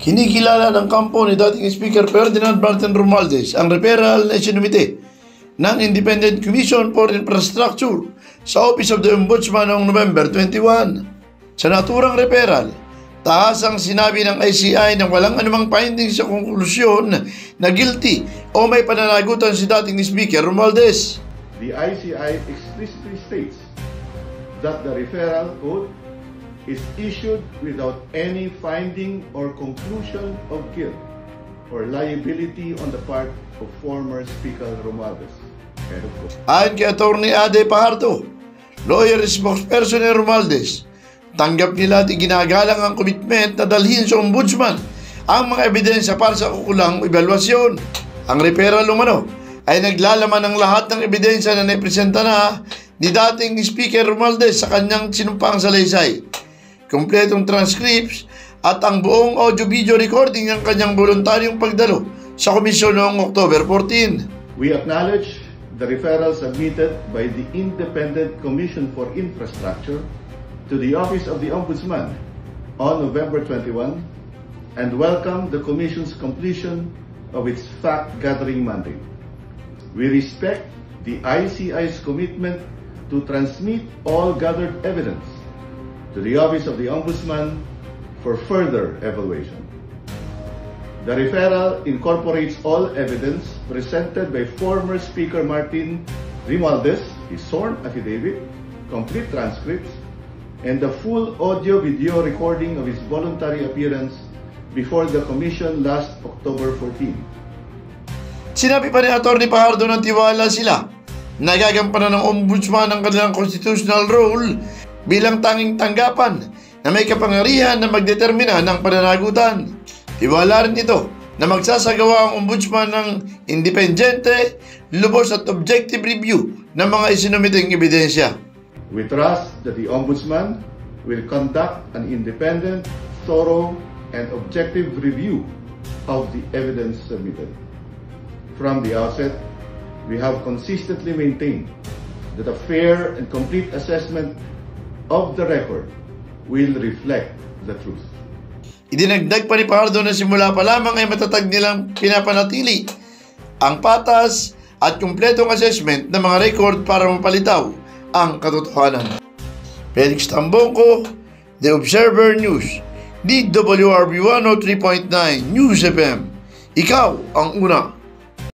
Kinikilala ng kampo ni dating Speaker Ferdinand Martin Romualdez ang referral na isinumite ng Independent Commission for Infrastructure sa Office of the Ombudsman noong November 21. Sa naturang referral, taas ang sinabi ng ICI na walang anumang findings sa konklusyon na guilty o may pananagutan si dating Speaker Romualdez. The ICI explicitly states that the referral code is issued without any finding or conclusion of guilt or liability on the part of former Speaker Romualdez. Ayon kay Atty. Ade Pajardo, lawyer spokesperson ni Romualdez, tanggap nila at ginagalang ang commitment na dalhin sa ombudsman ang mga ebidensya para sa kukulang evaluasyon. Ang referral umano ay naglalaman ng lahat ng ebidensya na naipresenta na ni dating Speaker Romualdez sa kanyang sinumpang salaysay, kompletong transcripts at ang buong audio-video recording ng kanyang voluntaryong pagdalo sa komisyon noong October 14. We acknowledge the referral submitted by the Independent Commission for Infrastructure to the Office of the Ombudsman on November 21 and welcome the Commission's completion of its fact-gathering mandate. We respect the ICI's commitment to transmit all gathered evidence to the Office of the Ombudsman for further evaluation. The referral incorporates all evidence presented by former Speaker Martin Romualdez, his sworn affidavit, complete transcripts, and the full audio-video recording of his voluntary appearance before the Commission last October 14. Sinabi pa ni Atty. Pajardo ng tiwala sila na gagampanan ng ombudsman ang kanilang constitutional role bilang tanging tanggapan na may kapangyarihan na magdetermina ng pananagutan. Tiwala rin ito na magsasagawa ang ombudsman ng independente, lubos at objective review ng mga isinumiteng ebidensya. We trust that the ombudsman will conduct an independent, thorough, and objective review of the evidence submitted. From the outset, we have consistently maintained that a fair and complete assessment of the record will reflect the truth. Idinagdag pa ni Pajardo na simula pa lamang ay matatag nilang pinapanatili ang patas at kumpletong assessment ng mga record para mapalitaw ang katotohanan. Felix Tambongco, The Observer News, DWRB 103.9 News FM. Ikaw ang una.